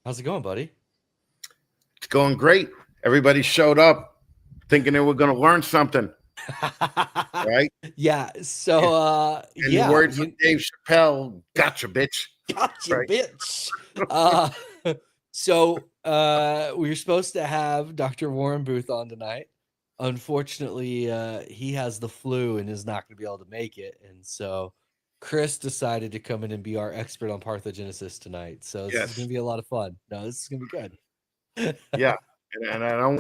How's it going, buddy? It's going great. Everybody showed up thinking they were going to learn something, right? Yeah. In, So, in the yeah, words of you Dave Chappelle, gotcha, bitch. gotcha, Right? bitch. We were supposed to have Dr. Warren Booth on tonight. Unfortunately, he has the flu and is not going to be able to make it. And so Chris decided to come in and be our expert on Parthenogenesis tonight. So this is going Yes. to be a lot of fun. No, this is going to be good. Yeah. And I don't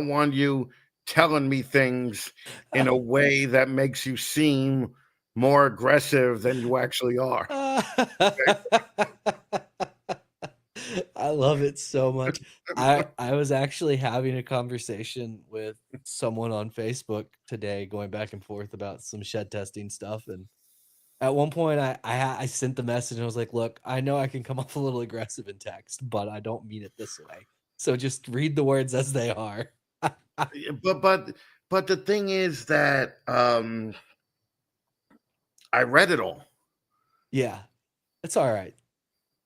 want you telling me things in a way that makes you seem more aggressive than you actually are. I love it so much. I was actually having a conversation with someone on Facebook today, going back and forth about some shed testing stuff, and at one point I sent the message and I was like, "Look, I know I can come off a little aggressive in text, but I don't mean it this way. So just read the words as they are." Yeah, but the thing is that I read it all. Yeah, it's all right.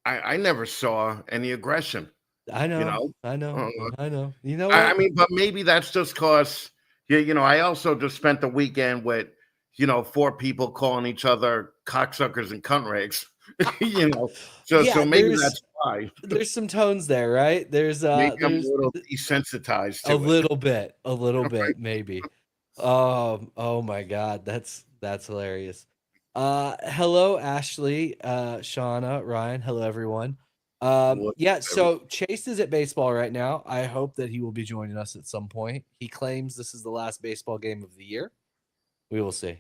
I never saw any aggression, I you know, know. I know, Uh, I know. You know I what? mean, but maybe that's just because I also just spent the weekend with four people calling each other cocksuckers and cunt rags. you know, so Yeah, maybe there's that's why. there's some tones there, right? Maybe I'm a There's little desensitized a to it. little bit, maybe. Oh my God, that's hilarious. Hello, Ashley, Shauna, Ryan. Hello, everyone. What- Yeah, so Chase is at baseball right now. I hope that he will be joining us at some point. He claims this is the last baseball game of the year. We will see.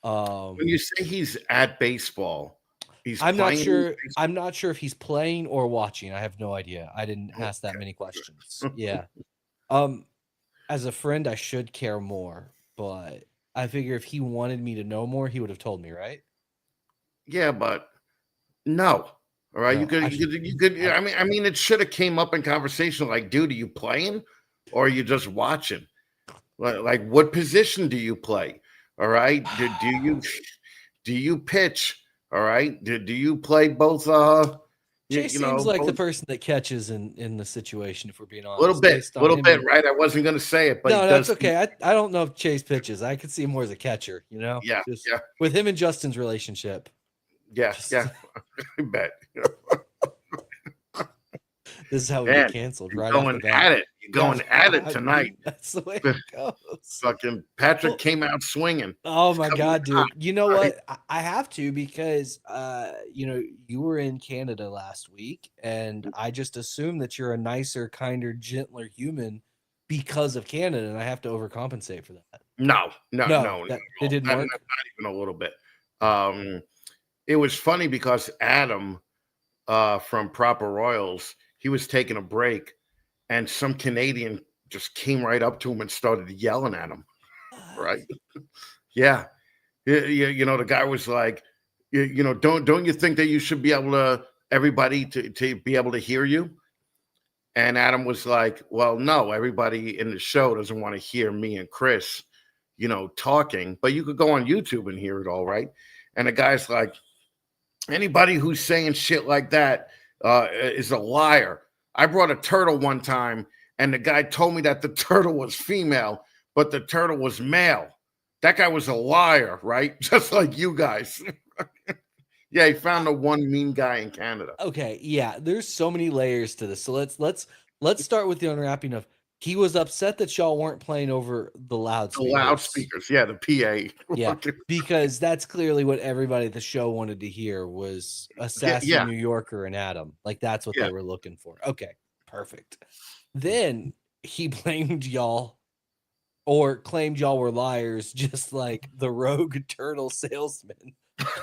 When Um, you say he's at baseball, he's I'm not playing sure. I'm not sure if he's playing or watching. I have no idea. I didn't ask that many questions. baseball. Yeah. Um, as a friend, I should care more, but I figure if he wanted me to know more, he would have told me, right? Yeah, but no. All right, No, I should. you could. I, I mean, it should have came up in conversation. Like, dude, are you playing, or are you just watching? Like what position do you play? All right, do you pitch? All right, do you play both? Chase You seems know, like the both person that catches in the situation, if we're being a little honest, bit, based on little him. bit, And right? I wasn't going to say it, but he no, that's does. okay. I don't know if Chase pitches. I could see him more as a catcher. Yeah, Just yeah, with him and Justin's relationship. yeah, Just yeah. I bet. this is how we get Man, canceled you're right off the going bat. at it. You're Yeah, going at it I tonight. mean that's the way it goes. Fucking Patrick Well, came out swinging. oh He's my coming God, hot, dude. You know right? what? I have to because you were in Canada last week, and I just assume that you're a nicer, kinder, gentler human because of Canada, and I have to overcompensate for that. No, no, No, no, that it didn't not work. even a little bit. Um, it was funny because Adam from Proper Royals, he was taking a break, and some Canadian just came right up to him and started yelling at him. Right? Yeah, the guy was like, don't you think that you should be able to everybody to be able to hear you? And Adam was like, well, no, everybody in the show doesn't want to hear me and Chris, talking, but you could go on YouTube and hear it all, right? And the guy's like, anybody who's saying shit like that is a liar. I brought a turtle one time, and the guy told me that the turtle was female, but the turtle was male. That guy was a liar, right? Just like you guys. Yeah, he found the one mean guy in Canada. Okay, yeah, there's so many layers to this. So let's start with the unwrapping of he was upset that y'all weren't playing over the The loudspeakers. loudspeakers, yeah, the Yeah, PA. because that's clearly what everybody at the show wanted to hear was a Yeah, sassy yeah, New Yorker and Adam. Like that's what yeah. they were looking for. Okay, perfect. Then he blamed y'all or claimed y'all were liars, just like the rogue turtle salesman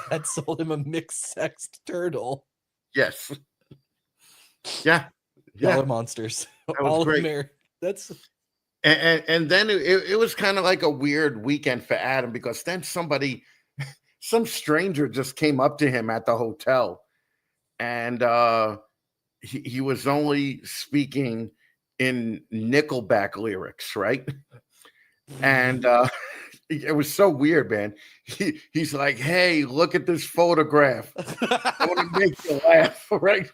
that sold him a mixed sexed turtle. Yes. Yeah. Y'all Yeah. are monsters. That was All great. American. That's And then it was kind of like a weird weekend for Adam because then some stranger just came up to him at the hotel, and he was only speaking in Nickelback lyrics, right? And it was so weird, man. He's like, "Hey, look at this photograph. I want to make you laugh, right?"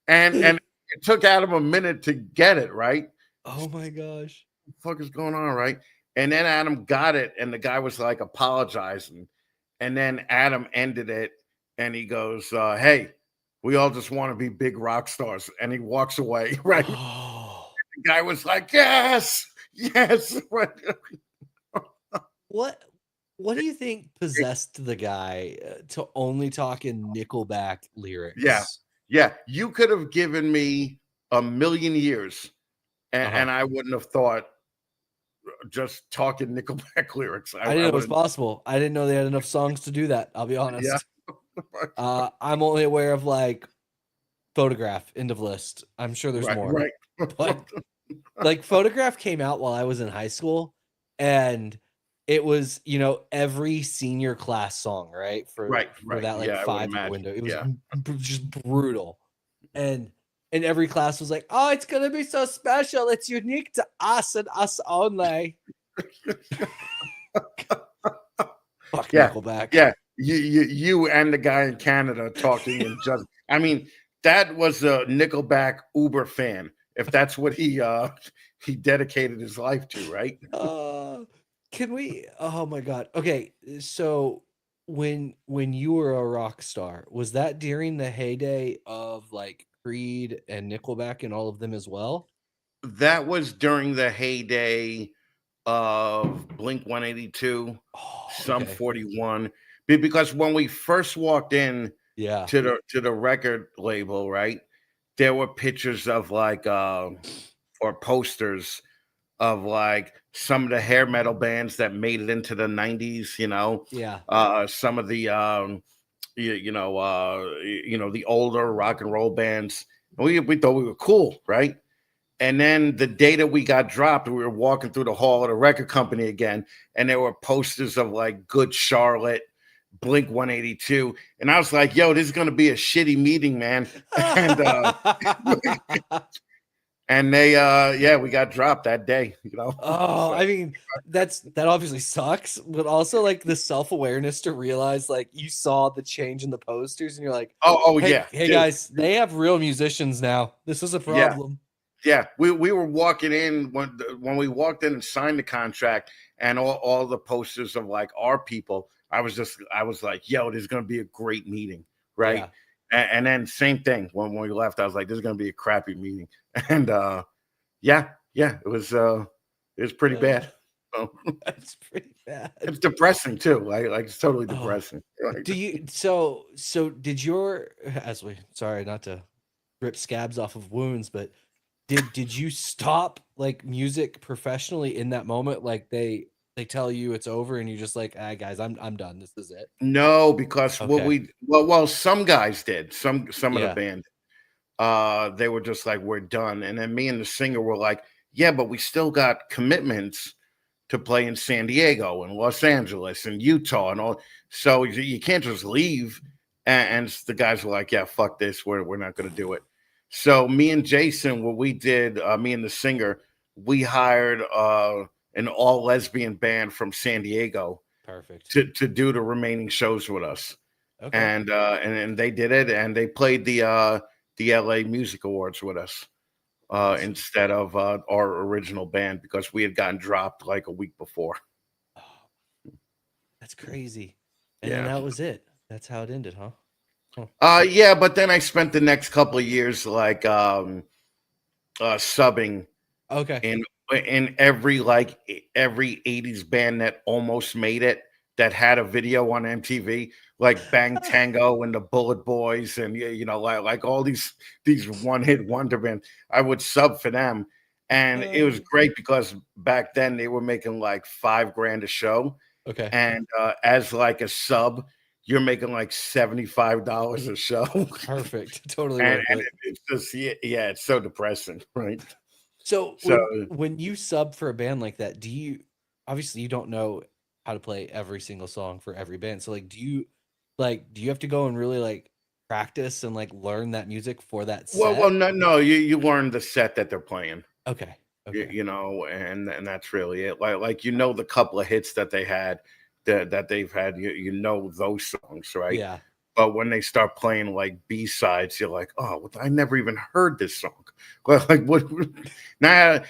and it took Adam a minute to get it right. Oh my gosh. What the fuck is going on, right? And then Adam got it, and the guy was like apologizing, and then Adam ended it, and he goes, "Hey, we all just want to be big rock stars," and he walks away. Right? The Oh. guy was like, "Yes, yes." Right? What what do you think possessed the guy, to only talk in Nickelback Yeah, lyrics? yeah. You could have given me a million years, Uh-huh. and I wouldn't have thought just talking Nickelback lyrics. I didn't I know it would was have, possible. I didn't know they had enough songs to do that, I'll be yeah. honest. I'm only aware of, like, Photograph, end of list. I'm sure there's Right, more, right. but, like, Photograph came out while I was in high school, and it was, every senior class song, right? Right, For right. that, like, Yeah, I would 5-year imagine. window. It was Yeah. just brutal, and every class was like, "Oh, it's gonna be so special. It's unique to us and us only." Fuck Yeah, Nickelback. yeah. You and the guy in Canada talking and just I mean, that was a Nickelback Uber fan, if that's what he dedicated his life to, right? Uh, can we oh my god. Okay, so when you were a rock star, was that during the heyday of, like, Creed and Nickelback and all of them as well? That was during the heyday of Blink 182, Oh, Sum okay. 41, because when we first walked in Yeah. to the record label, right, there were pictures of like or posters of like some of the hair metal bands that made it into the 90s, Yeah. some of the the older rock and roll bands. We thought we were cool, right? And then the day that we got dropped, we were walking through the hall of the record company again, and there were posters of like Good Charlotte, Blink 182. And I was like, yo, this is gonna be a shitty meeting, man. And and they yeah, we got dropped that day. Oh, So I mean, that obviously sucks, but also, like, the self-awareness to realize, like, you saw the change in the posters and you're like, oh "Hey yeah, hey, dude. guys, they have real musicians now. This is a Yeah. problem." Yeah, we were walking in when we walked in and signed the contract, and all the posters of like our people. I was like, yo, this is gonna be a great meeting, right? Yeah. And then same thing when we left. I was like, this is gonna be a crappy meeting, and yeah, yeah, it was pretty Uh, bad. So, that's pretty bad. it's depressing too. Like it's totally Oh, depressing. Right? do you so did your as we sorry, not to rip scabs off of wounds, but did you stop, like, music professionally in that moment? Like, they tell you it's over and you're just like, "Ah, guys, I'm done. This is it." No, because what Okay. we well, some guys did. Some of the Yeah. band they were just like, we're done. And then me and the singer were like, yeah, but we still got commitments to play in San Diego and Los Angeles and Utah and all. So you can't just leave. And the guys were like, yeah, fuck this. We're not going to do it. So me and Jason, what we did, me and the singer, we hired an all lesbian band from San Diego Perfect. to do the remaining shows with us, Okay. and they did it, and they played the LA Music Awards with us Awesome. instead of our original band because we had gotten dropped like a week before. Oh, that's crazy. And then Yeah. that was it. That's how it ended, huh? Huh. Yeah, but then I spent the next couple of years like subbing Okay. in every 80s band that almost made it that had a video on MTV, like Bang Tango and the Bullet Boys, and like all these one hit wonder bands. I would sub for them, and it was Uh, great because back then they were making like 5 grand a show, okay. and as like a sub, you're making like $75 a show, Perfect. Totally and worth it. it's just yeah, it's so depressing, right? So So when you sub for a band like that, do you obviously you don't know how to play every single song for every band. So do you have to go and really like practice and like learn that music for that well, set? no, no, you learn the set that they're playing, Okay. you, Okay. you know, and that's really it. Like the couple of hits that they had, that they've had, you know those songs, right? Yeah. But when they start playing like B-sides, you're like, oh, I never even heard this song. Well, like what now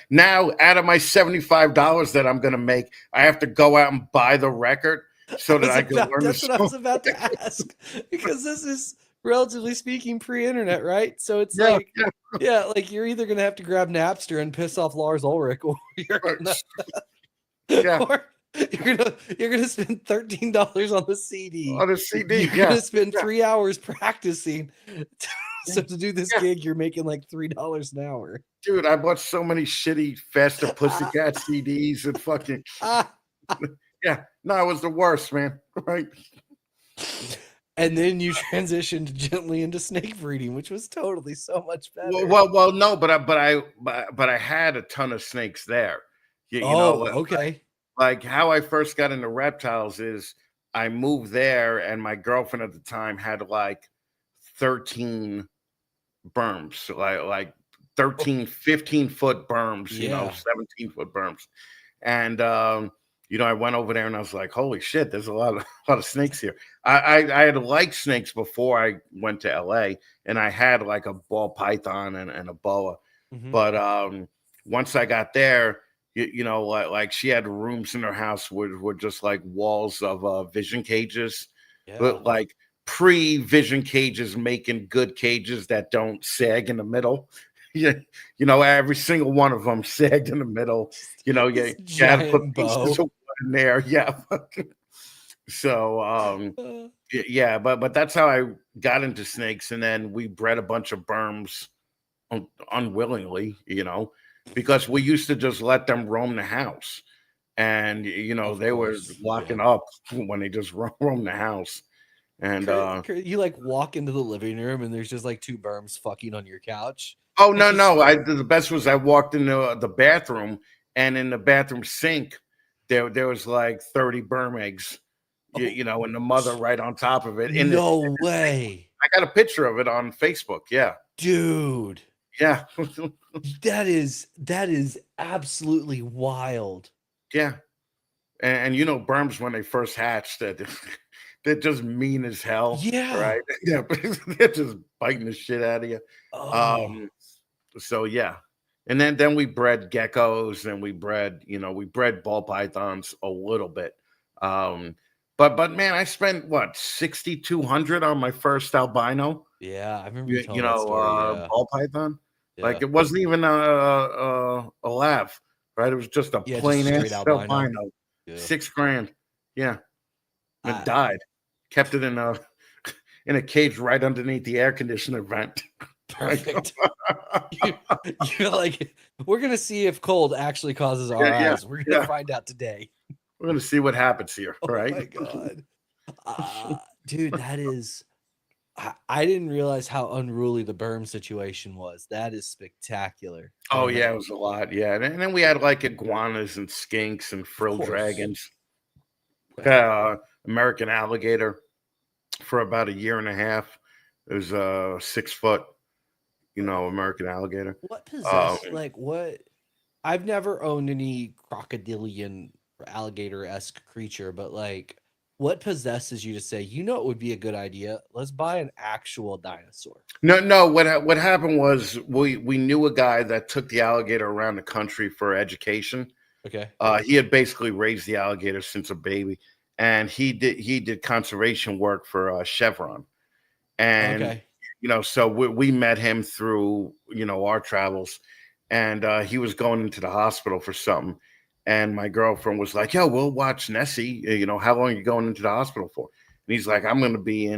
out of my $75 that I'm gonna make, I have to go out and buy the record so that I can learn the That's what I song. was about to ask, because this is, relatively speaking, pre-internet, right? So it's Yeah, like, yeah, like you're either gonna have to grab Napster and piss off Lars Ulrich, or you're gonna, yeah, or you're gonna spend $13 on the CD. on a CD. You're Yeah, gonna spend yeah, 3 hours practicing. So to do this yeah. gig, you're making like $3 an hour. Dude, I bought so many shitty Faster Pussycat CDs and fucking yeah. No, it was the worst, man. Right? And then you transitioned gently into snake breeding, which was totally so much better. Well, no, but I had a ton of snakes there. Oh, okay. Like how I first got into reptiles is I moved there, and my girlfriend at the time had like 13 berms, like Oh, 13, 15-foot berms, yeah. 17-foot berms. And I went over there and I was like, holy shit, there's a lot of snakes here. I had liked snakes before I went to LA, and I had like a ball python and a boa. Mhm. But once I got there, like she had rooms in her house were just like walls of vision cages, Yeah. but like pre-vision cages, making good cages that don't sag in the middle. Yeah, every single one of them sagged in the middle. This You had to put giant pieces of bow. wood in there. Yeah. So Uh, yeah, but that's how I got into snakes, and then we bred a bunch of berms unwillingly, because we used to just let them roam the house, and of they were course. Yeah. locking up when they just roam the house, and You like walk into the living room and there's just like two berms fucking on your couch. oh Like no, just no, the best was I walked into the bathroom, and in the bathroom sink there was like 30 berm eggs, oh, and the mother right on top of it no in the sink. way. I got a picture of it on Facebook. Yeah, Dude. yeah. That is absolutely wild. Yeah. And berms when they first hatch, that they're just mean as hell, Yeah. right? Yeah, they're just biting the shit out of you. Oh. Um, so yeah. And then we bred geckos, and we bred ball pythons a little bit. Um, but man, I spent what 6,200 on my first albino, Yeah, I remember you telling that story. Yeah. ball python. Like Yeah. it wasn't even a laugh, right? It was just a Yeah, just plain straight ass albino. albino. Yeah. 6 grand. Yeah. It I, died. Kept it in a cage right underneath the air conditioner vent. Like, perfect. You, you're like, we're gonna see if cold actually causes yeah, our yeah, eyes. We're gonna yeah. find out today. We're gonna see what happens here, Oh right? my god. Dude, that is, I didn't realize how unruly the berm situation was. That is spectacular. Oh Man, that, yeah, it was a lot. Yeah, and then we had like iguanas and skinks and of frill course. dragons, American alligator for about a year and a half. It was a 6 foot, American alligator. What Um, possessed, like, what? I've never owned any crocodilian or alligator-esque creature, but like, what possesses you to say, it would be a good idea? Let's buy an actual dinosaur. No, no. What happened was we knew a guy that took the alligator around the country for education. Okay. He had basically raised the alligator since a baby, and he did conservation work for Chevron, and Okay. so we met him through our travels, and he was going into the hospital for something, and my girlfriend was like, "Yo, we'll watch Nessie. How long are you going into the hospital for?" And he's like, I'm gonna be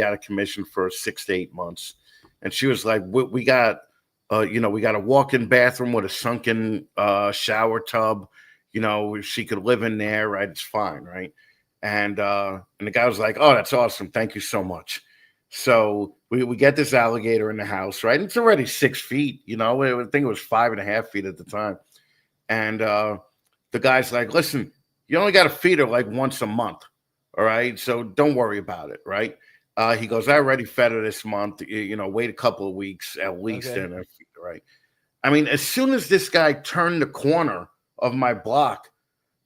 out of commission for 6 to 8 months." And she was like, we got we got a walk-in bathroom with a sunken shower tub. She could live in there, right? It's fine, right? And the guy was like, "Oh, that's awesome. Thank you so much." So we get this alligator in the house, right? And it's already 6 feet, I think it was 5.5 feet at the time. And the guy's like, "Listen, you only got to feed her like once a month. All right. So don't worry about it, right?" He goes, "I already fed her this month. Wait a couple of weeks at least, Okay. and I feed her, right?" I mean, as soon as this guy turned the corner of my block,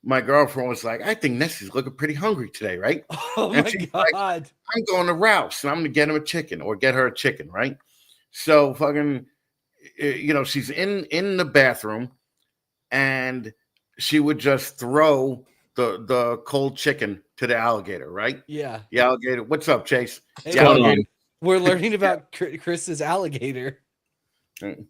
my girlfriend was like, I think Nessie's looking pretty hungry today, right? Oh And my she's like, god. I'm going to Ralph's and I'm gonna get him a chicken or get her a chicken, right? So fucking, she's in the bathroom and she would just throw the cold chicken to the alligator, right? Yeah. The alligator. What's up, Chase? Hey, The What's going alligator. on? we're learning about Chris's alligator. The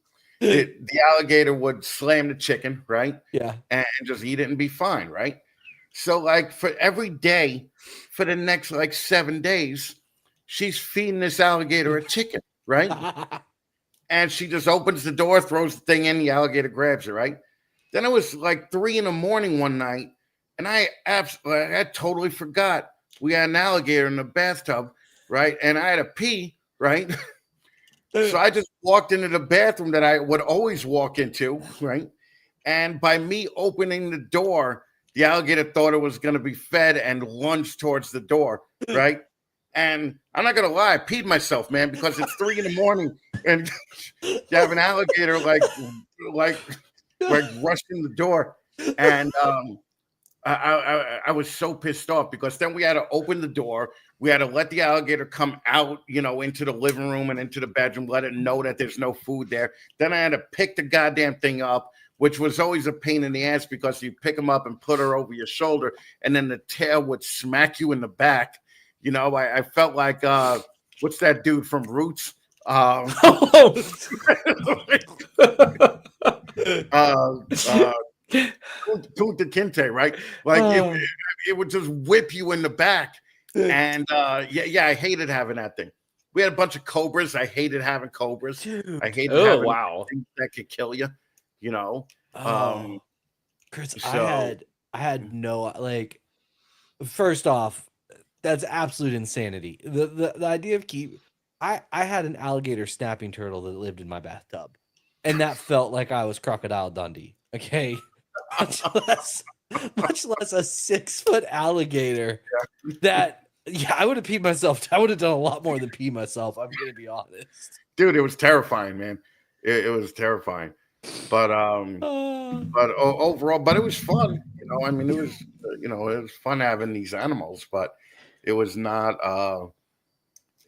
alligator would slam the chicken, right? Yeah. And just eat it and be fine, right? So, like, for every day for the next like 7 days, she's feeding this alligator a chicken, right? And she just opens the door, throws the thing in, the alligator grabs it, right? Then it was like 3 in the morning one night, and I totally forgot we had an alligator in the bathtub, right? And I had to pee, right? So I just walked into the bathroom that I would always walk into, right? And by me opening the door, the alligator thought it was going to be fed and lunged towards the door, right? And I'm not going to lie, I peed myself, man, because it's 3 in the morning and you have an alligator like rushing the door. And I was so pissed off because then we had to open the door. We had to let the alligator come out, into the living room and into the bedroom, let it know that there's no food there. Then I had to pick the goddamn thing up, which was always a pain in the ass because you pick them up and put her over your shoulder, and then the tail would smack you in the back. I felt like what's that dude from Roots? Kunta Kinte, right? Like it would just whip you in the back. And I hated having that thing. We had a bunch of cobras. I hated having cobras. Dude. I hated having wow. things that could kill you. Chris, so- I had no like. First off, that's absolute insanity. The idea of I had an alligator snapping turtle that lived in my bathtub, and that felt like I was Crocodile Dundee. Okay, much less a 6-foot alligator. That I would have peed myself. I would have done a lot more than pee myself. I'm gonna be honest, dude. It was terrifying, man. It was terrifying, but overall, but it was fun. I mean, it was it was fun having these animals, but it was not.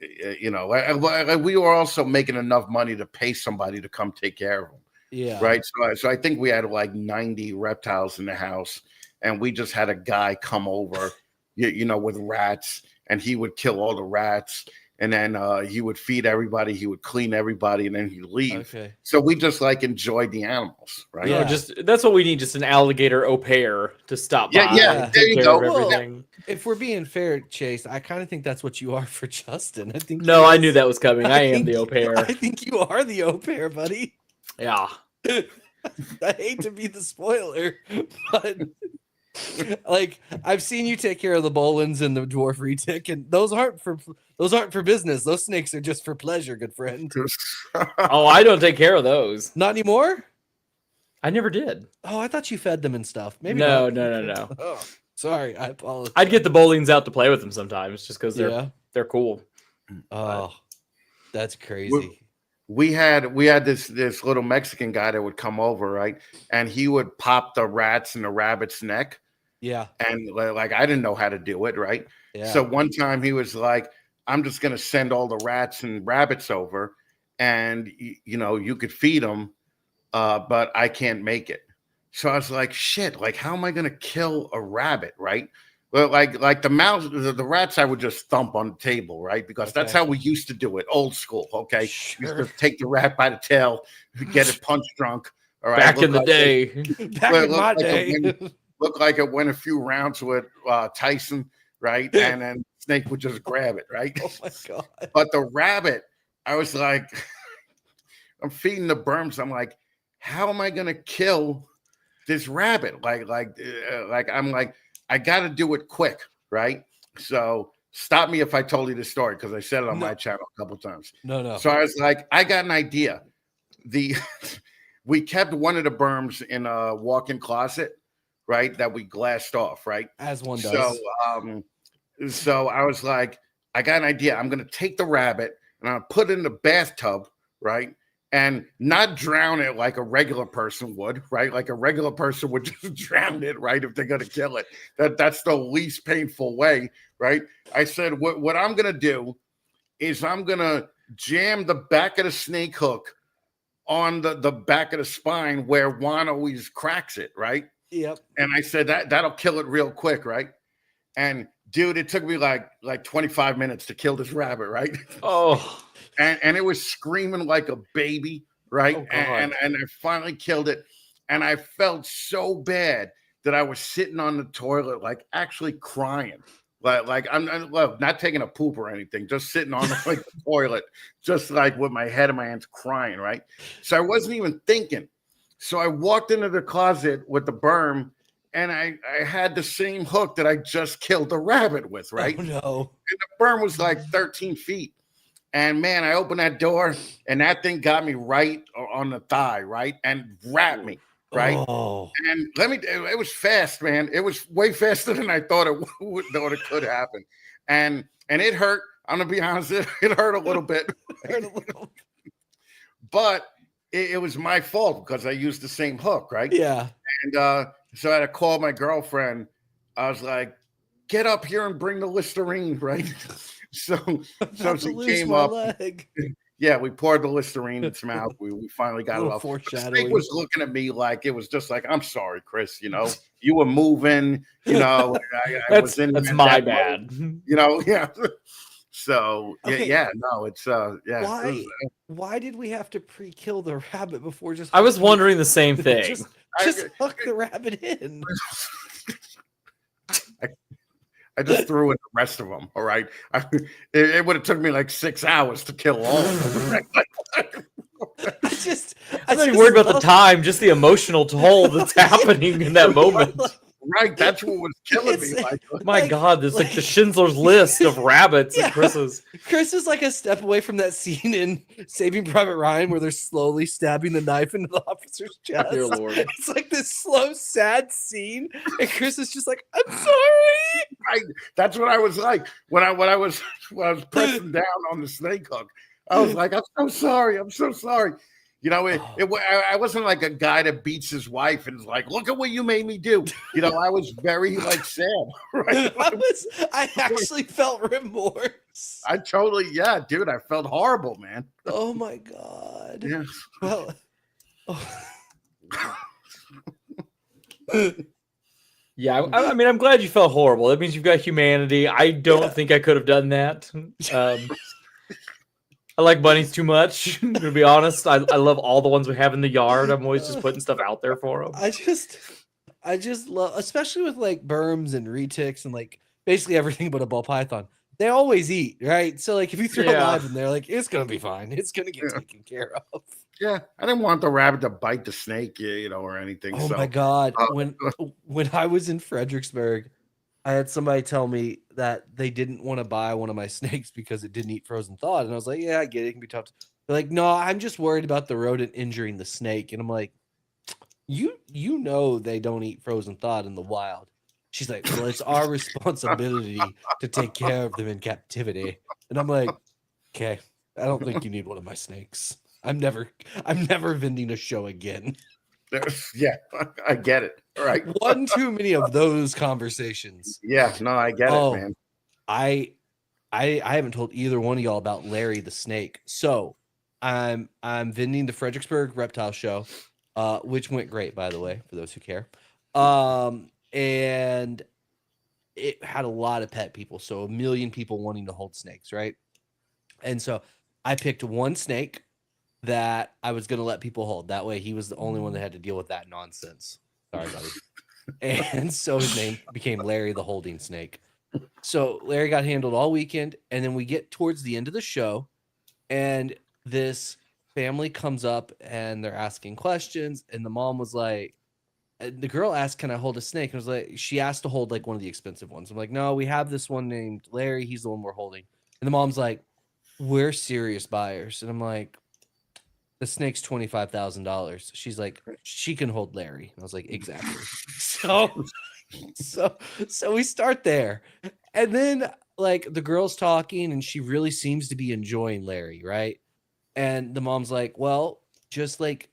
We were also making enough money to pay somebody to come take care of them. Yeah. Right. So I think we had like 90 reptiles in the house, and we just had a guy come over, with rats, and he would kill all the rats, and then he would feed everybody, he would clean everybody, and then he'd leave. Okay. So we just like enjoyed the animals, right? Yeah. Just that's what we need, just an alligator au pair to stop by. Yeah. And There take you care go. of everything. If we're being fair, Chase, I kind of think that's what you are for Justin. I think. No, I knew that was coming. I am think- the au pair. I think you are the au pair, buddy. Yeah. I hate to be the spoiler, but like I've seen you take care of the Bolins and the dwarf retic, and those aren't for business. Those snakes are just for pleasure, good friend. Oh, I don't take care of those. Not anymore. I never did. Oh, I thought you fed them and stuff. Maybe No, not. no. Oh, sorry, I apologize. I'd get the bowlings out to play with them sometimes, just because they're cool. Oh, that's crazy. We had this little Mexican guy that would come over, right? And he would pop the rats in the rabbit's neck. Yeah. And like I didn't know how to do it, right? Yeah. So one time he was like, I'm just gonna send all the rats and rabbits over, and you could feed them, but I can't make it. So I was like, shit, like how am I gonna kill a rabbit, right? Well, like the mouse, the rats, I would just thump on the table, right? Because that's how we used to do it, old school. Okay, Sure. used to take the rat by the tail, get it punch drunk. All right, Back in the day. Back in my day. Looked like it went a few rounds with Tyson, right? And then Snake would just grab it, right? Oh my god! But the rabbit, I was like, I'm feeding the berms. I'm like, how am I gonna kill this rabbit? I'm like, I got to do it quick, right? So stop me if I told you the story because I said it on my channel a couple times. No. So I was like, I got an idea. We kept one of the berms in a walk-in closet, right? That we glassed off, right? As one does. So I was like, I got an idea. I'm gonna take the rabbit and I'll put it in the bathtub, right? and not drown it like a regular person would, right? Like a regular person would just drown it, right? If they're gonna kill it, that's the least painful way, right? I said, what I'm gonna do is I'm gonna jam the back of the snake hook on the back of the spine where Juan always cracks it, right? Yep. And I said that'll kill it real quick, right? And dude, it took me like 25 minutes to kill this rabbit, right? Oh. And it was screaming like a baby, right? Oh, and I finally killed it. And I felt so bad that I was sitting on the toilet, like actually crying. Like I'm not taking a poop or anything, just sitting on like the toilet, just like with my head in my hands crying, right? So I wasn't even thinking. So I walked into the closet with the berm, and I had the same hook that I just killed the rabbit with, right? Oh, no. And the berm was like 13 feet. And man, I opened that door, and that thing got me right on the thigh, right? And wrapped me, right? Oh. And it was fast, man. It was way faster than I thought it could happen. And it hurt. I'm gonna be honest, it hurt a little bit. But it was my fault because I used the same hook, right? Yeah. And so I had to call my girlfriend. I was like, get up here and bring the Listerine, right? So she came up. Leg. Yeah, we poured the Listerine in its mouth. We finally got it off. The snake was looking at me like it was just like, I'm sorry, Chris. You know, you were moving. You know, I was in. That's my bad. Mode, you know, yeah. So Okay. yeah, no, it's yeah. Why did we have to pre-kill the rabbit before just? I was wondering the same thing. just hook the rabbit in. I just threw in the rest of them. All right, it would have took me like 6 hours to kill all of them. I'm not even worried about the time, just the emotional toll that's happening in that moment. Right, that's what was killing me. My God, there's like the Schindler's List of rabbits. Yeah. And Chris is like a step away from that scene in Saving Private Ryan where they're slowly stabbing the knife into the officer's chest. Dear Lord. It's like this slow, sad scene, and Chris is just like, "I'm sorry." That's what I was like when I was pressing down on the snake hook. I was like, "I'm so sorry. I'm so sorry." You know, I wasn't like a guy that beats his wife and is like, look at what you made me do. You know, I was very like sad. Right? I actually felt remorse. Yeah, dude, I felt horrible, man. Oh my God. Yeah. Well, yeah, I mean, I'm glad you felt horrible. That means you've got humanity. I don't think I could have done that. I like bunnies too much, to be honest. I love all the ones we have in the yard. I'm always just putting stuff out there for them. I just love, especially with like berms and retics and like basically everything but a ball python. They always eat, right? So like if you throw a live in there, like it's gonna be fine. It's gonna get taken care of. Yeah, I didn't want the rabbit to bite the snake, you know, or anything. Oh my God! When I was in Fredericksburg, I had somebody tell me that they didn't want to buy one of my snakes because it didn't eat frozen thawed. And I was like, yeah, I get it. It can be tough. They're like, no, I'm just worried about the rodent injuring the snake. And I'm like, you know they don't eat frozen thawed in the wild. She's like, well, it's our responsibility to take care of them in captivity. And I'm like, okay, I don't think you need one of my snakes. I'm never vending a show again. Yeah, I get it. All right. One too many of those conversations. Yeah, no, I get it, man. I haven't told either one of y'all about Larry the snake. So I'm vending the Fredericksburg Reptile Show, which went great, by the way, for those who care. And it had a lot of pet people, so 1 million people wanting to hold snakes, right? And so I picked one snake that I was going to let people hold. That way he was the only one that had to deal with that nonsense. Sorry, buddy. And so his name became Larry the Holding Snake. So Larry got handled all weekend, and then we get towards the end of the show, and this family comes up, and they're asking questions, and the mom was like, the girl asked, can I hold a snake? And I was like, she asked to hold like one of the expensive ones. I'm like, no, we have this one named Larry. He's the one we're holding. And the mom's like, we're serious buyers. And I'm like, the snake's $25,000. She's like, she can hold Larry. And I was like, exactly. So we start there. And then like the girl's talking and she really seems to be enjoying Larry, right? And the mom's like, well, just like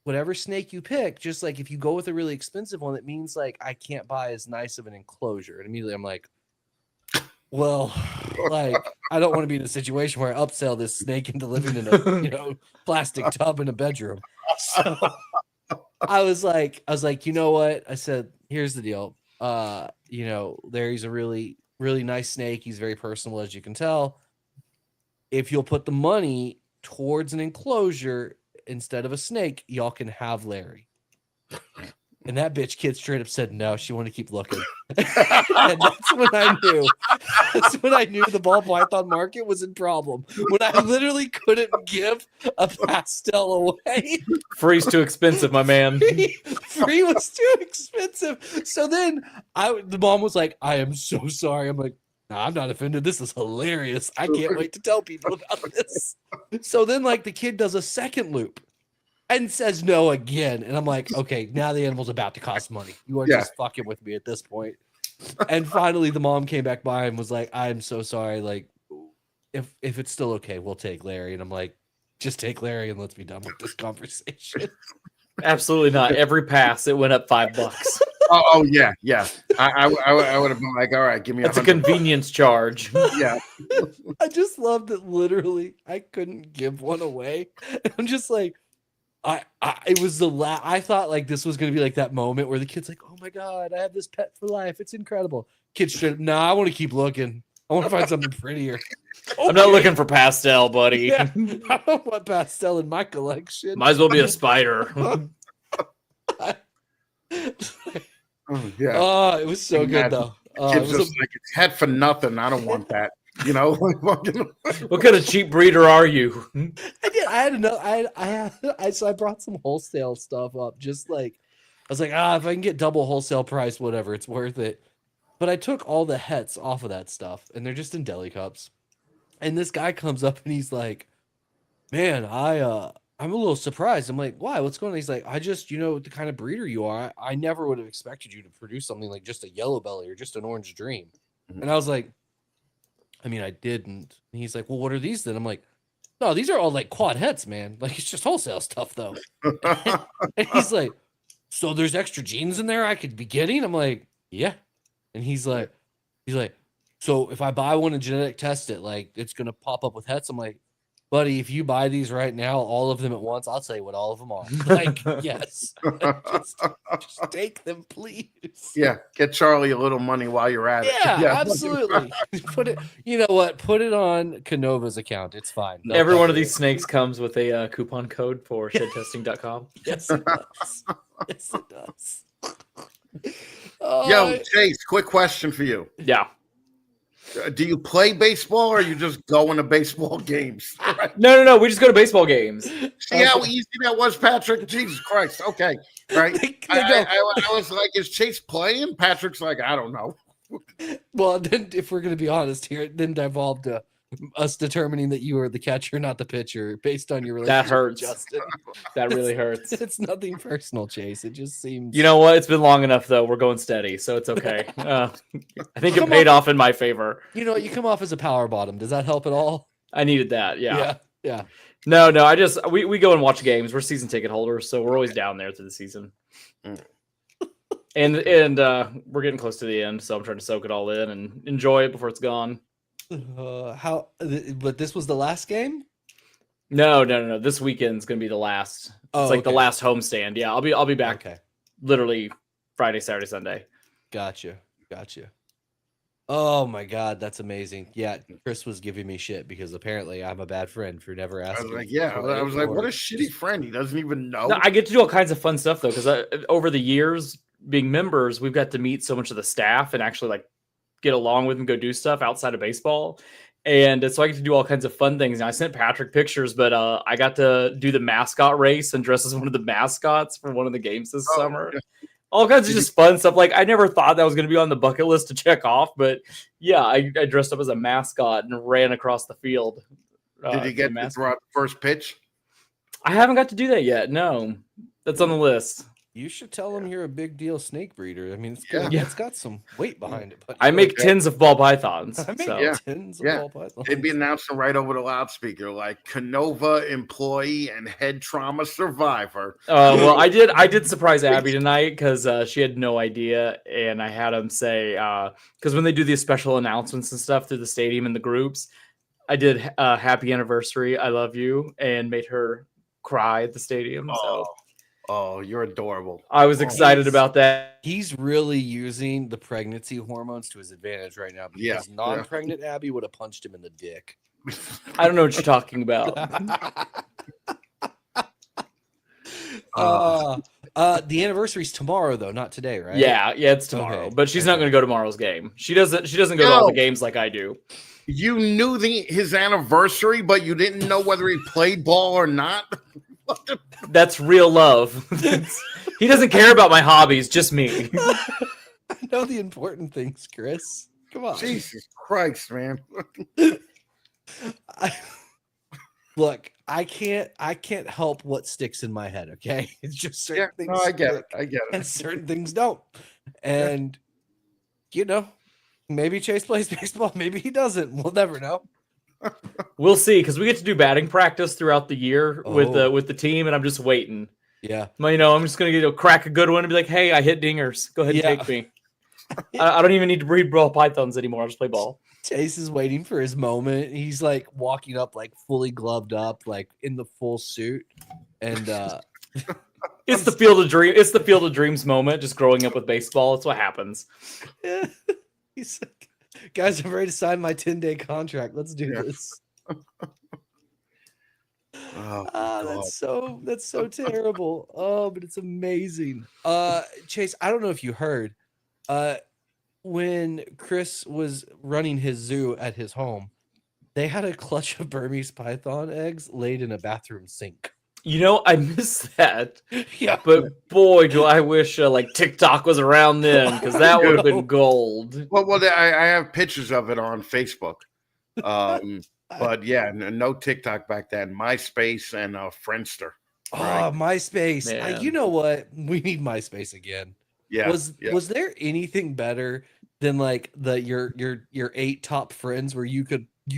whatever snake you pick, just like if you go with a really expensive one, that means like I can't buy as nice of an enclosure. And immediately I'm like, well, like I don't want to be in a situation where I upsell this snake into living in a plastic tub in a bedroom. So I was like, you know what? I said, here's the deal. Larry's a really, really nice snake. He's very personal, as you can tell. If you'll put the money towards an enclosure instead of a snake, y'all can have Larry. And that bitch kid straight up said no. She wanted to keep looking. And that's when I knew. That's when I knew the ball python market was in problem. When I literally couldn't give a pastel away. Free's too expensive, my man. Free was too expensive. So then the mom was like, I am so sorry. I'm like, no, I'm not offended. This is hilarious. I can't wait to tell people about this. So then like the kid does a second loop and says no again. And I'm like, okay, now the animal's about to cost money. You are just fucking with me at this point. And finally the mom came back by and was like, I'm so sorry. Like, if it's still okay, we'll take Larry. And I'm like, just take Larry and let's be done with this conversation. Absolutely not. Every pass, it went up $5. Oh yeah. I would have been like, all right, give me That's a convenience charge. Yeah. I just loved it. Literally, I couldn't give one away. I'm just like, it was I thought like this was gonna be like that moment where the kid's like, oh my god, I have this pet for life. It's incredible. Kid straight, nah, I want to keep looking. I want to find something prettier. Okay. I'm not looking for pastel, buddy. Yeah, I don't want pastel in my collection. Might as well be a spider. Yeah. Oh, it was so good though. Kids just like, it's head for nothing. I don't want that. You know, what kind of cheap breeder are you? I did. I had enough. So I brought some wholesale stuff up. Just like I was like, if I can get double wholesale price, whatever, it's worth it. But I took all the hets off of that stuff, and they're just in deli cups. And this guy comes up and he's like, "Man, I'm a little surprised." I'm like, "Why? What's going on?" He's like, "I just, the kind of breeder you are. I never would have expected you to produce something like just a yellow belly or just an orange dream." Mm-hmm. And I was like, I mean, I didn't. And he's like, well, what are these then? I'm like, no, these are all like quad heads, man. Like, it's just wholesale stuff, though. And he's like, so there's extra genes in there I could be getting? I'm like, yeah. And he's like, so if I buy one and genetic test it, like, it's going to pop up with heads? I'm like, buddy, if you buy these right now, all of them at once, I'll tell you what all of them are. Like, yes. just take them, please. Yeah, get Charlie a little money while you're at it. Yeah, absolutely. Put it. You know what? Put it on Canova's account. It's fine. Every one of these snakes comes with a coupon code for shedtesting.com. Yes, it does. Yes, it does. Yo, Chase, quick question for you. Yeah. Do you play baseball or you just going to baseball games? Right? No. We just go to baseball games. See how easy that was, Patrick? Jesus Christ. Okay. Right. I was like, is Chase playing? Patrick's like, I don't know. Well, then if we're going to be honest here, it then devolved to us determining that you are the catcher, not the pitcher, based on your relationship. That hurts. With Justin. That really hurts. It's nothing personal, Chase. It just seems. You know what? It's been long enough, though. We're going steady, so it's okay. I think it paid off in my favor. You know, you come off as a power bottom. Does that help at all? I needed that. Yeah. No. We go and watch games. We're season ticket holders, so we're always down there through the season. And we're getting close to the end, so I'm trying to soak it all in and enjoy it before it's gone. But this was the last game? No. This weekend's gonna be the last. It's like the last homestand. Yeah, I'll be back. Okay. Literally Friday, Saturday, Sunday. Gotcha. Oh my god, that's amazing. Yeah, Chris was giving me shit because apparently I'm a bad friend for never asking. I was like, what a shitty friend. He doesn't even know. No, I get to do all kinds of fun stuff though, because over the years being members, we've got to meet so much of the staff and actually like get along with and go do stuff outside of baseball. And so I get to do all kinds of fun things. And I sent Patrick pictures, but I got to do the mascot race and dress as one of the mascots for one of the games this summer. Yeah. All kinds of just fun stuff. Like I never thought that was going to be on the bucket list to check off, but yeah, I dressed up as a mascot and ran across the field. Did you get to throw out the first pitch? I haven't got to do that yet. No, that's on the list. You should tell him you're a big deal snake breeder. I mean, Yeah. it's got some weight behind it. But I you're make like, tins of ball pythons. I make So tins of Yeah. ball pythons. They'd be announcing right over the loudspeaker, like Canova employee and head trauma survivor. well, I did surprise Abby tonight because she had no idea, and I had him say because when they do these special announcements and stuff through the stadium and the groups, I did happy anniversary, I love you, and made her cry at the stadium. So Oh, you're adorable. I was excited about that. He's really using the pregnancy hormones to his advantage right now because non-pregnant Abby would have punched him in the dick. I don't know what you're talking about. The anniversary's tomorrow though, not today, right? Yeah, it's tomorrow. Okay. But she's not going to go to tomorrow's game. She doesn't go to all the games like I do. You knew his anniversary, but you didn't know whether he played ball or not. That's real love. He doesn't care about my hobbies, just me. I know the important things, Chris. Come on. Jesus Christ, man. Look, I can't help what sticks in my head, okay? It's just certain things. No, I get it. And certain things don't. And maybe Chase plays baseball, maybe he doesn't. We'll never know. We'll see, because we get to do batting practice throughout the year with the team, and I'm just waiting. Yeah. I'm just gonna crack a good one and be like, hey, I hit dingers. Go ahead and take me. I don't even need to breed ball pythons anymore. I'll just play ball. Chase is waiting for his moment. He's like walking up, like fully gloved up, like in the full suit. And it's the field of dream. It's the field of dreams moment. Just growing up with baseball. It's what happens. Yeah. He's like, guys, I'm ready to sign my 10-day contract. Let's do this. That's so terrible. Oh, but it's amazing. Chase, I don't know if you heard. When Chris was running his zoo at his home, they had a clutch of Burmese python eggs laid in a bathroom sink. I missed that. Yeah, but boy, do I wish like TikTok was around then, because that would have been gold. Well, I have pictures of it on Facebook. But yeah, no TikTok back then. MySpace and Friendster. Right? Oh, MySpace. You know what? We need MySpace again. Yeah. Was there anything better than like your 8 top friends where you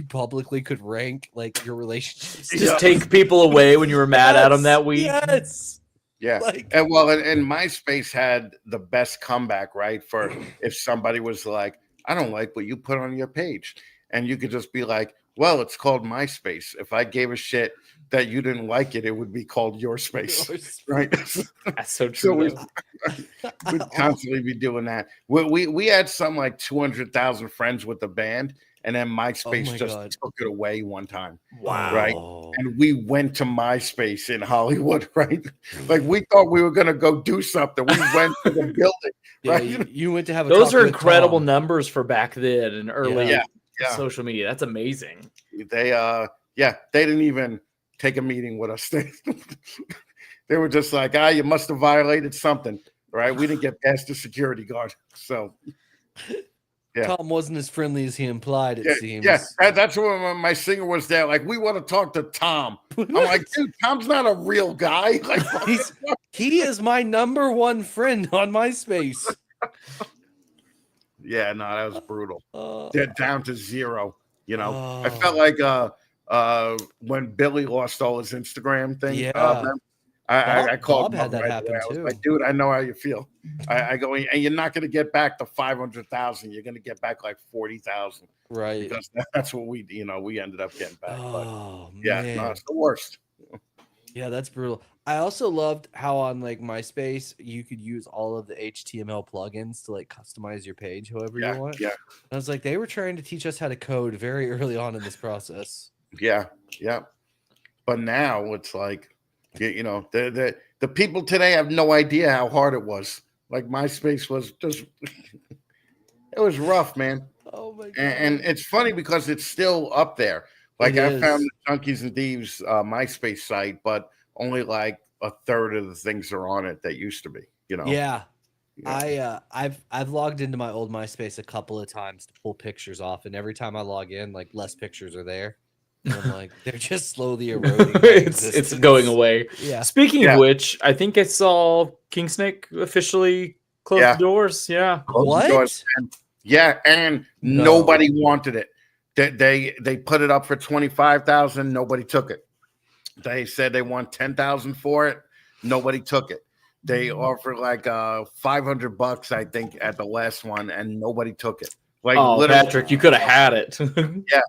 publicly could rank like your relationships? Just take people away when you were mad at them that week. Yes. Yeah. And MySpace had the best comeback, right? For if somebody was like, I don't like what you put on your page. And you could just be like, well, it's called MySpace. If I gave a shit that you didn't like it, it would be called Your Space. Right? That's so true. So we'd constantly be doing that. We had some like 200,000 friends with the band, and then MySpace took it away one time. Wow. Right? And we went to MySpace in Hollywood, right? Like we thought we were going to go do something. We went to the building. Right? Yeah, you went to have those are incredible numbers for back then and early social media. That's amazing. They didn't even take a meeting with us. They were just like, you must have violated something, right? We didn't get past the security guard. So Tom wasn't as friendly as he implied, it seems. Yeah, that's when my singer was there. Like, we want to talk to Tom. I'm like, dude, Tom's not a real guy. Like, he is my number one friend on MySpace. Yeah, no, that was brutal. They're down to 0. I felt like when Billy lost all his Instagram thing. I called Bob had that happen too. Like, dude, I know how you feel. I go, and you're not going to get back to 500,000. You're going to get back like 40,000, right? Because that's what we ended up getting back. Oh, but, man. No, it's the worst. Yeah, that's brutal. I also loved how on like MySpace you could use all of the HTML plugins to like customize your page however you want. Yeah, I was like, they were trying to teach us how to code very early on in this process. Yeah. But now it's like, the people today have no idea how hard it was. Like MySpace was just, it was rough, man. Oh my God. And it's funny because it's still up there. Like I found the Junkies and Thieves MySpace site, but only like a third of the things are on it that used to be. Yeah. I've logged into my old MySpace a couple of times to pull pictures off, and every time I log in, like less pictures are there. And I'm like, they're just slowly eroding. It's going away. Yeah. Speaking of which, I think I saw King Snake officially closed Yeah. the doors. Yeah. Closed the doors. What? And No. nobody wanted it. They put it up for 25,000. Nobody took it. They said they want 10,000 for it. Nobody took it. They offered like $500, I think, at the last one, and nobody took it. Like, Oh, literally, Patrick, you could have had it. yeah.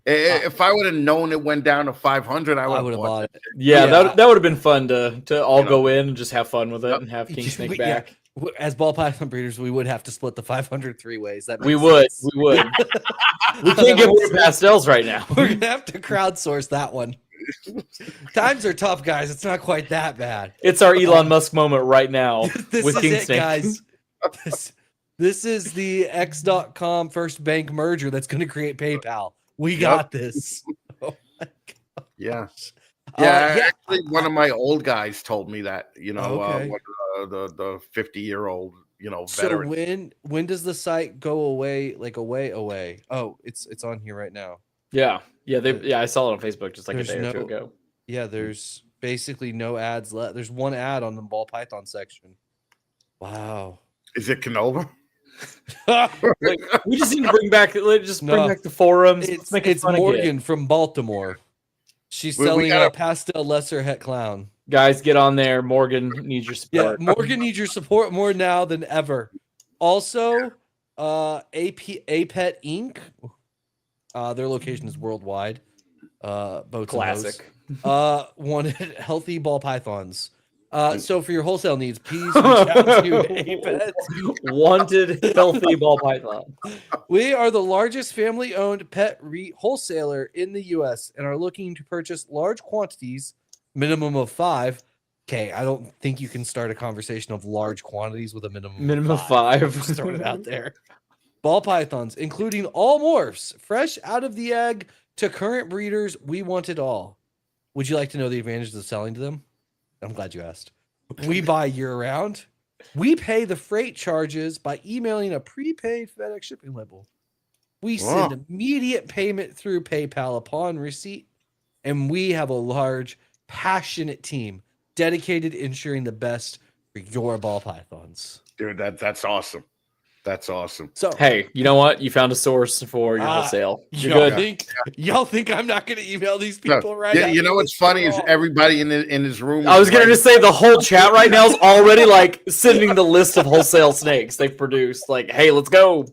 If I would have known it went down to 500, I I would have bought it. Yeah, Yeah. that would have been fun to all You know. go in and just have fun with it Yep. and have King Yeah, Snake yeah. back. As ball python breeders, we would have to split the 500 three ways. That We makes would. sense. We would. We can't give away pastels right now. We're gonna have to crowdsource that one. Times are tough, guys. It's not quite that bad. It's our Elon Musk moment right now This with is King it, Snake. guys. This is the X.com first bank merger that's going to create PayPal. We got this. Oh my Yeah. God. Yeah, actually, one of my old guys told me that. You know, Okay. the 50-year-old, So veteran. when does the site go away? Like away? Oh, it's on here right now. Yeah. I saw it on Facebook just like a There's day or two no- ago. Yeah, there's basically no ads left. There's one ad on the ball python section. Wow. Is it Canova? Like, we just need to bring back bring No. back the forums. Let's It's make it fun Morgan again. from Baltimore. She's We selling gotta- a pastel lesser het clown. Guys, get on there. Morgan needs your Yeah, support. Morgan needs your support more now than ever. Also, APET Inc. Their location is worldwide. Boats and hoes. Classic. Wanted healthy ball pythons. So for your wholesale needs, please reach out to APET. Wanted healthy ball python. We are the largest family-owned pet wholesaler in the U.S. and are looking to purchase large quantities, minimum of 5. Okay, I don't think you can start a conversation of large quantities with a minimum of 5. Just throwing it out there. Ball pythons, including all morphs, fresh out of the egg to current breeders. We want it all. Would you like to know the advantages of selling to them? I'm glad you asked. We buy year-round. We pay the freight charges by emailing a prepaid FedEx shipping label. We send immediate payment through PayPal upon receipt, and we have a large, passionate team dedicated to ensuring the best for your ball pythons. Dude, that's awesome. That's awesome. So, Hey, you know what? You found a source for your wholesale. You're good. Y'all think I'm not going to email these No, people right yeah, now? you know what's funny is everybody in his room. I was is going to like- just say the whole chat right now is already like sending the list of wholesale snakes they've produced. Like, hey, let's go.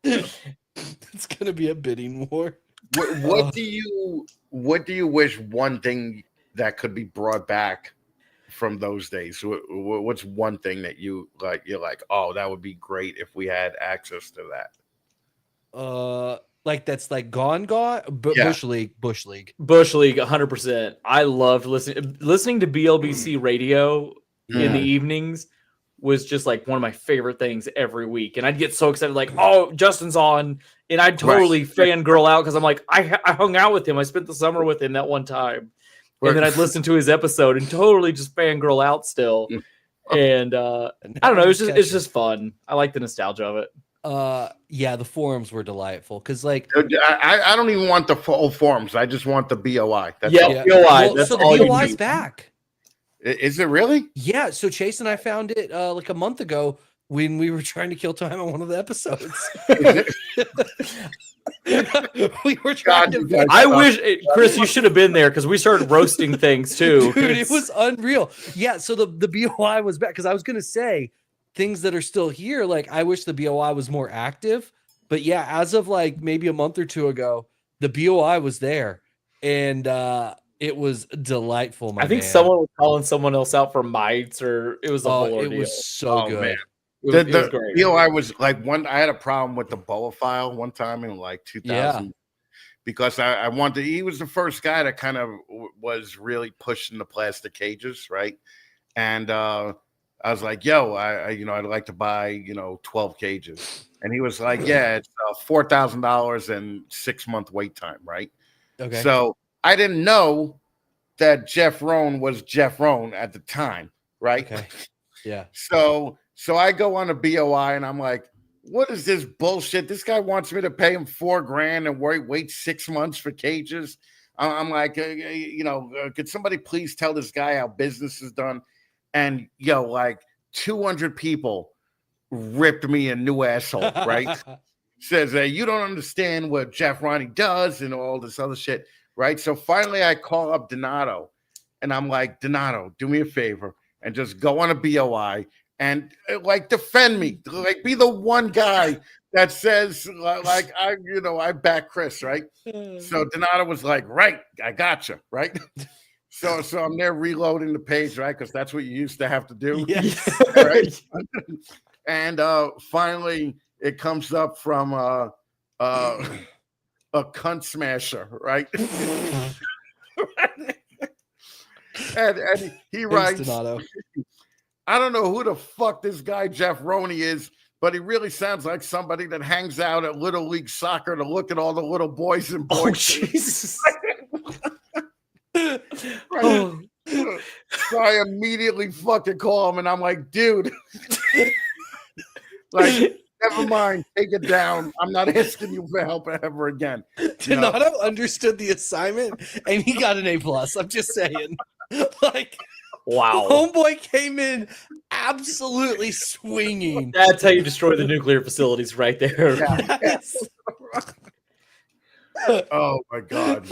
It's going to be a bidding war. What do you wish one thing that could be brought back from those days? What's one thing that you're like, oh, that would be great if we had access to that? Like that's like gone. Yeah. Bush League. Bush League, 100%. I loved listening to BLBC radio in the evenings was just like one of my favorite things every week. And I'd get so excited, like, oh, Justin's on. And I'd totally fangirl out because I'm like, I hung out with him. I spent the summer with him that one time. And then I'd listen to his episode and totally just fangirl out still. And I don't know, it's just fun. I like the nostalgia of it. Yeah, the forums were delightful because like I don't even want the full forums. I just want the BOI. That's Yeah, all. BOI. well, That's so the all you BOI's need. back. Is it really? Yeah, so Chase and I found it like a month ago when we were trying to kill time on one of the episodes. We were trying God, to. I wish, Chris, you should have been there because we started roasting things too. Dude, it was unreal. Yeah, so the BOI was back because I was gonna say things that are still here. Like I wish the BOI was more active, but yeah, as of like maybe a month or two ago, the BOI was there, and it was delightful. I think someone was calling someone else out for mites, or it was a whole it ordeal. was so good. Man. It was great. BOI was like I had a problem with the boa file one time in like 2000 because I wanted. He was the first guy that kind of was really pushing the plastic cages, right? And I was like, "Yo, I'd like to buy 12 cages," and he was like, "Yeah, it's $4,000 and 6-month wait time, right?" Okay. So I didn't know that Jeff Rohn was Jeff Rohn at the time, right? Okay. Yeah. So I go on a BOI and I'm like, what is this bullshit? This guy wants me to pay him $4,000 and wait 6 months for cages. I'm like, could somebody please tell this guy how business is done? and like 200 people ripped me a new asshole, right? Says that you don't understand what Jeff Ronnie does and all this other shit, right? So finally I call up Donato and I'm like, Donato, do me a favor and just go on a BOI and like defend me, like be the one guy that says like I back Chris, right? So Donato was like, right, I gotcha, right? So I'm there reloading the page, right? Because that's what you used to have to do. Yes. Right? And finally it comes up from a cunt smasher, right? and he writes, Donato. I don't know who the fuck this guy Jeff Roney is, but he really sounds like somebody that hangs out at Little League Soccer to look at all the little boys and boys. Oh, Jesus. Right? So I immediately fucking call him and I'm like, dude, like, never mind, take it down. I'm not asking you for help ever again. Donato understood the assignment and he got an A+. I'm just saying. Like, wow. Homeboy came in absolutely swinging. That's how you destroy the nuclear facilities right there. Yes. Oh my god.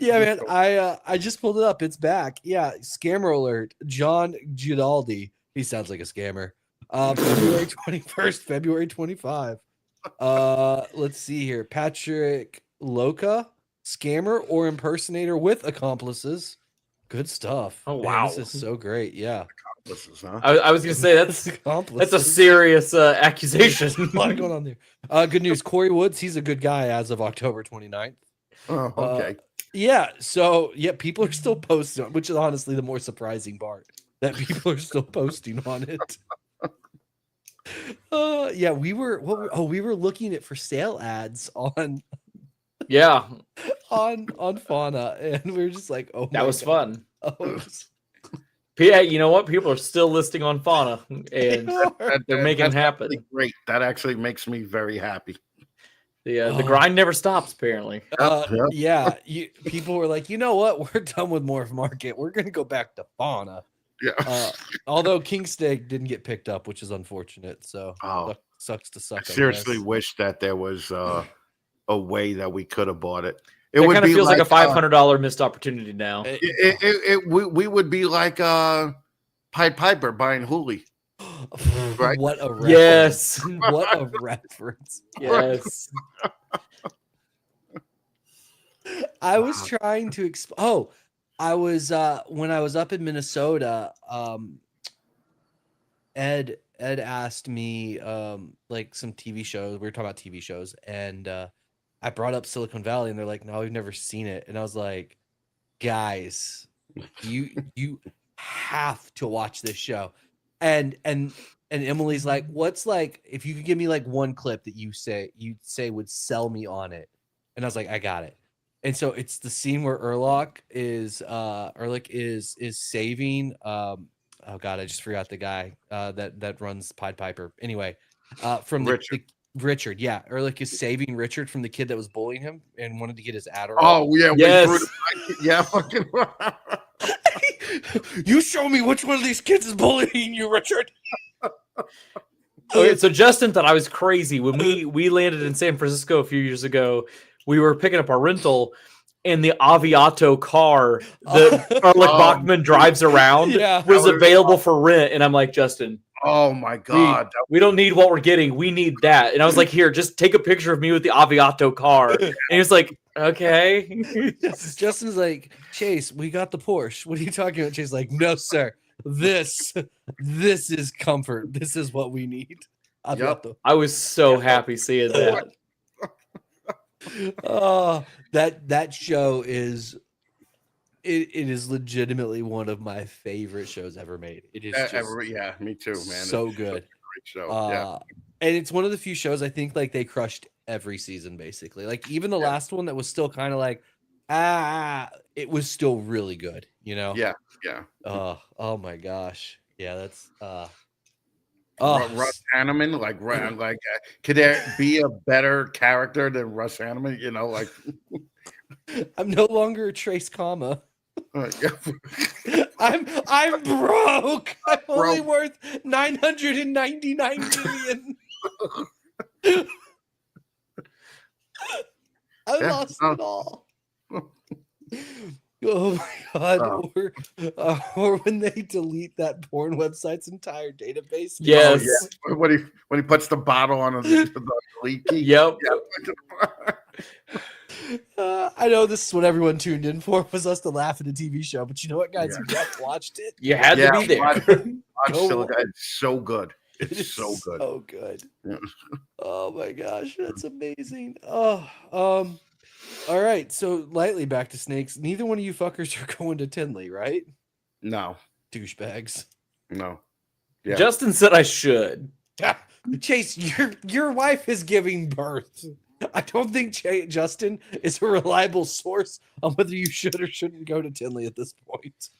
Yeah, man. I just pulled it up. It's back. Yeah, scammer alert. John Giudaldi. He sounds like a scammer. February 21st, February 25. Let's see here. Patrick Loca, scammer or impersonator with accomplices. Good stuff. Oh, Man, wow. this is so great. Yeah. Accomplices, huh? I was gonna say that's a serious accusation. A lot going on there. Good news. Corey Woods, he's a good guy as of October 29th. Oh, okay. Yeah. So yeah, people are still posting, which is honestly the more surprising part, that people are still posting on it. Yeah, we were looking at for sale ads on Yeah, on Fauna, and we were just like, oh, that was fun. Oh, it was- Yeah, you know what? People are still listing on Fauna, and they're making it happen. Actually great. That actually makes me very happy. The grind never stops, apparently. Yeah, people were like, you know what? We're done with Morph Market. We're gonna go back to Fauna. Yeah. Although King Steak didn't get picked up, which is unfortunate. So sucks to suck. I seriously wish that there was a way that we could have bought it. It kind of feels like a $500 missed opportunity now. We would be like Pied Piper buying Hooli. Right? What a reference. Yes. What a reference. Yes. I was trying to I was when I was up in Minnesota, Ed asked me like some TV shows. We were talking about TV shows, and I brought up Silicon Valley, and they're like, "No, we've never seen it." And I was like, "Guys, you have to watch this show." And Emily's like, "What's like if you could give me like one clip that you'd say would sell me on it?" And I was like, "I got it." And so it's the scene where Erlich is saving oh god, I just forgot the guy that runs Pied Piper. Anyway, from Richard, yeah. Erlich is saving Richard from the kid that was bullying him and wanted to get his Adderall. Oh yeah, yes. Yeah, fucking. You show me which one of these kids is bullying you, Richard. Okay, so Justin thought I was crazy when we landed in San Francisco a few years ago. We were picking up our rental, and the Aviato car that Erlich Bachman drives around was available for rent. And I'm like, Justin, oh my god, we don't need what we're getting. We need that. And I was like, here, just take a picture of me with the Aviato car. And he was like, okay. Justin's like, Chase, we got the Porsche. What are you talking about? Chase is like, no, sir. This is comfort. This is what we need. I was so happy seeing that. Oh, that show is it is legitimately one of my favorite shows ever made. It is yeah, me too, man. So good. Great show. And it's one of the few shows I think like they crushed every season basically. Like even the last one that was still kind of like it was still really good, you know? Yeah. Oh my gosh. Yeah, that's Russ Hanneman, like could there be a better character than Russ Hanneman? You know, like I'm no longer a Trace Comma. I'm broke. I'm only Broke. worth 999 million. I Yeah, lost it all. Oh my god! Oh. Or when they delete that porn website's entire database. Yes. Oh, yeah. When he puts the bottle on the delete key. Yep. I know this is what everyone tuned in for, was us to laugh at a TV show, but you know what, guys? Yeah. If you haven't watched it, You had to be there. Watch Go Still, watch. it's so good. it It's is so good. so good. Yeah. Oh my gosh, that's amazing. Oh, all right. So lightly back to snakes. Neither one of you fuckers are going to Tinley, right? No, Douchebags. no. Yeah. Justin said I should. Chase, your wife is giving birth. I don't think Justin is a reliable source on whether you should or shouldn't go to Tinley at this point.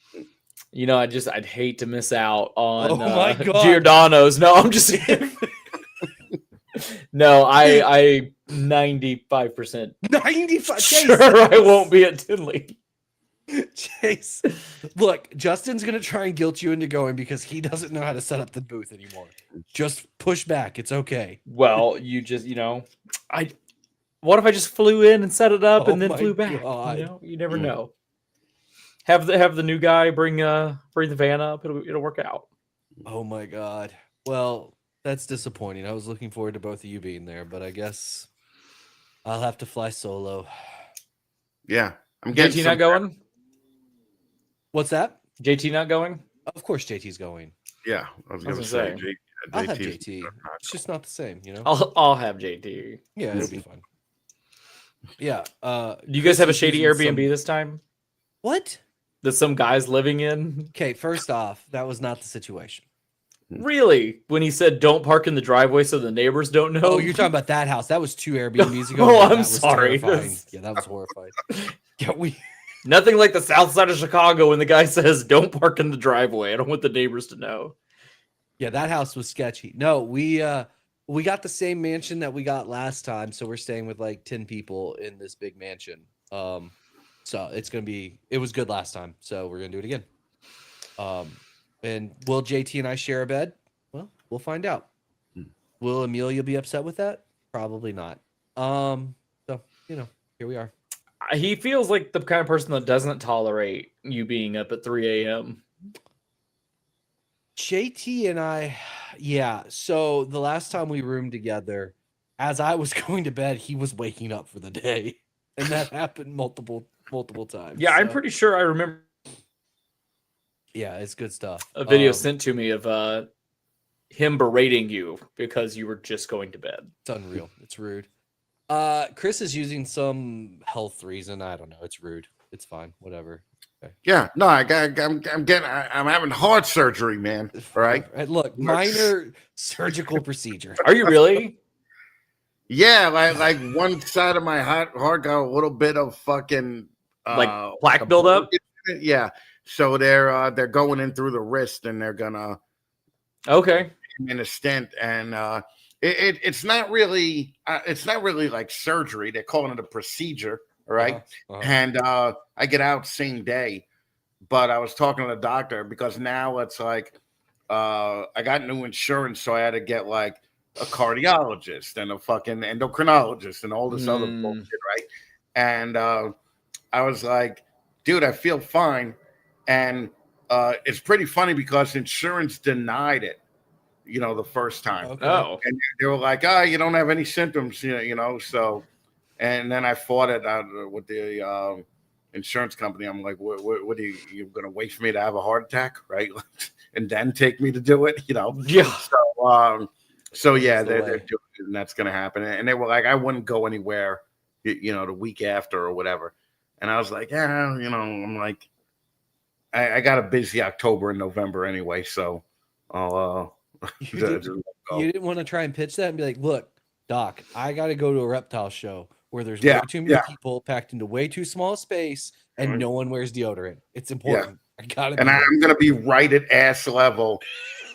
You know, I'd hate to miss out on Oh my God. Giordano's. No, I'm just kidding. No, I 95% 95. sure I won't be at Tinley. Chase, look, Justin's gonna try and guilt you into going because he doesn't know how to set up the booth anymore. Just push back. It's okay. Well, you just, what if I just flew in and set it up Oh and then my flew back? God. You know, you never know. Have the new guy bring the van up. It'll work out. Oh my God. Well, that's disappointing. I was looking forward to both of you being there, but I guess I'll have to fly solo. Yeah. I'm getting JT not going? What's that? JT not going? Of course JT's going. Yeah, I was gonna gonna say. say. I'll have JT. It's just not the same, you know? I'll have JT. Yeah, it'll be fun. Yeah. Do you guys have a shady Airbnb this time What? that some guy's living in? Okay, first off, that was not the situation. Really? When he said don't park in the driveway so the neighbors don't know? Oh, you're talking about that house. That was 2 Airbnbs ago. Oh, Yeah, I'm that was sorry. terrifying. Yeah, that was horrifying. Yeah, Nothing like the south side of Chicago when the guy says don't park in the driveway. I don't want the neighbors to know. Yeah, that house was sketchy. No, we got the same mansion that we got last time, so we're staying with like 10 people in this big mansion. So it was good last time, so we're gonna do it again. And will JT and I share a bed? Well, we'll find out. Will Amelia be upset with that? Probably not. So here we are. He feels like the kind of person that doesn't tolerate you being up at 3 a.m. JT and I, yeah. So the last time we roomed together, as I was going to bed, he was waking up for the day, and that happened multiple times. Yeah, I'm So, pretty sure I remember yeah, it's good stuff. a video sent to me of him berating you because you were just going to bed. It's unreal. It's rude. Chris is using some health reason. I don't know. It's rude. It's fine. Whatever. Okay. Yeah, no, I'm having heart surgery, man. All right. Look, minor surgical procedure. Are you really? Yeah, like one side of my heart got a little bit of fucking Like plaque buildup? Yeah. So they're going in through the wrist and they're gonna Okay. in a stent, and it's not really like surgery. They're calling it a procedure, all right? And I get out same day, but I was talking to the doctor because now it's like I got new insurance, so I had to get like a cardiologist and a fucking endocrinologist and all this other bullshit, right? And I was like, dude, I feel fine. And it's pretty funny because insurance denied it, the first time. Okay. Oh. And they were like, you don't have any symptoms, so. And then I fought it out with the insurance company. I'm like, what are you going to wait for me to have a heart attack, right? And then take me to do it, Yeah. So yeah, they're doing it, and that's going to happen. And they were like, I wouldn't go anywhere, the week after or whatever. And I was like, yeah, I'm like, I got a busy October and November anyway, so I'll You didn't want to try and pitch that and be like, look, Doc, I got to go to a reptile show where there's way too many people packed into way too small a space and no one wears deodorant. It's important. I got to. And I'm going to be right at ass level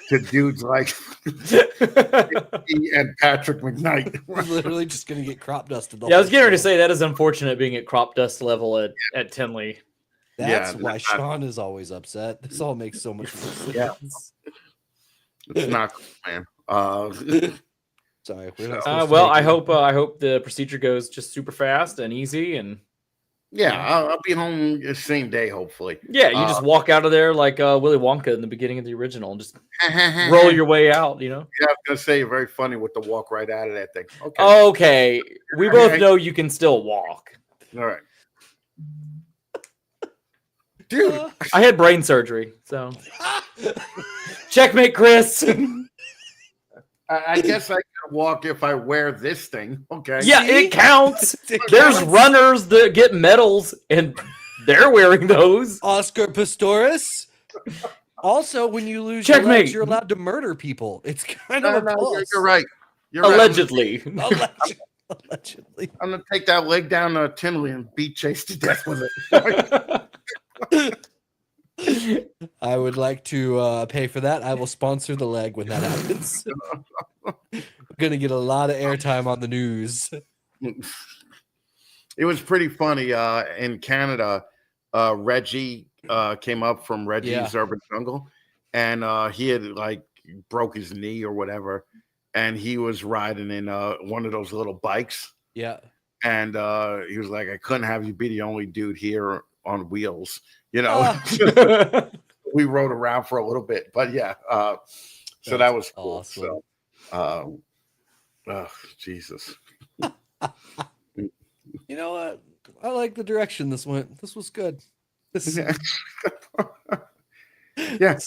to dudes like and Patrick McKnight. We're literally just going to get crop dusted. I was getting ready to say that is unfortunate being at crop dust level at Tinley. That's Yeah, why that's not- Sean is always upset. This all makes so much more sense. Yeah. It's not cool, man. Sorry, we're not So- supposed to Well, make I hope the procedure goes just super fast and easy, and yeah, I'll be home the same day, hopefully. yeah, you just walk out of there like Willy Wonka in the beginning of the original, and just roll your way out. You know. Yeah, I was gonna say you're very funny with the walk right out of that thing. Okay. Okay, we both know you can still walk. All right. Dude, I had brain surgery, so checkmate, Chris. I guess I can walk if I wear this thing. Okay. Yeah, See? it counts. It There's counts. runners that get medals, and they're wearing those. Oscar Pistorius. Also, when you lose your Checkmate. legs, you're allowed to murder people. It's kind No, of a no, plus. you're right. You're right. Allegedly. Allegedly. I'm gonna take that leg down to Tinley and beat Chase to death with it. I would like to pay for that. I will sponsor the leg when that happens. I'm gonna get a lot of airtime on the news. It was pretty funny. In Canada, Reggie came up from Reggie's Urban Jungle, and he had like broke his knee or whatever, and he was riding in one of those little bikes. Yeah. And he was like, I couldn't have you be the only dude here on wheels, you know. We rode around for a little bit, but yeah. So that was cool. Awesome. So, oh, Jesus. You know what? I like the direction this went. This was good. This Yeah,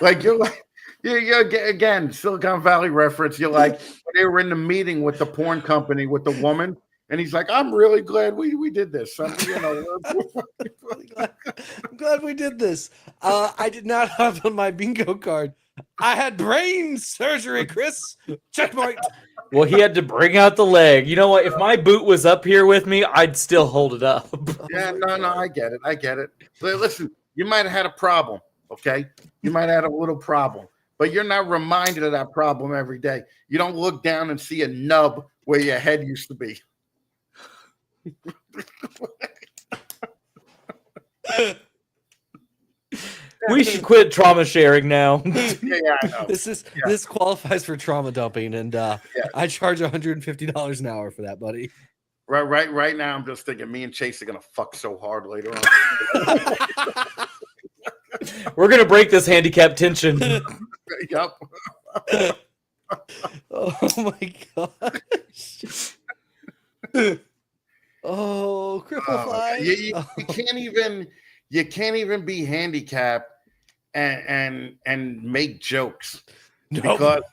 like you're like you're again Silicon Valley reference. You're like when they were in the meeting with the porn company with the woman, and he's like, "I'm really glad we did this." You know, I'm glad we did this. I did not have on my bingo card. I had brain surgery, Chris. Checkmate. Well, he had to bring out the leg. You know what? If my boot was up here with me, I'd still hold it up. yeah, no, I get it. But listen, you might have had a problem, okay? You might have had a little problem, but you're not reminded of that problem every day. You don't look down and see a nub where your head used to be. We should quit trauma sharing now. Yeah, I know. This qualifies for trauma dumping, and I charge $150 an hour for that, buddy. Right now, I'm just thinking me and Chase are gonna fuck so hard later on. We're gonna break this handicap tension. Yep. Oh my gosh. Oh, cripple fly. You can't even be handicapped and make jokes. Nope.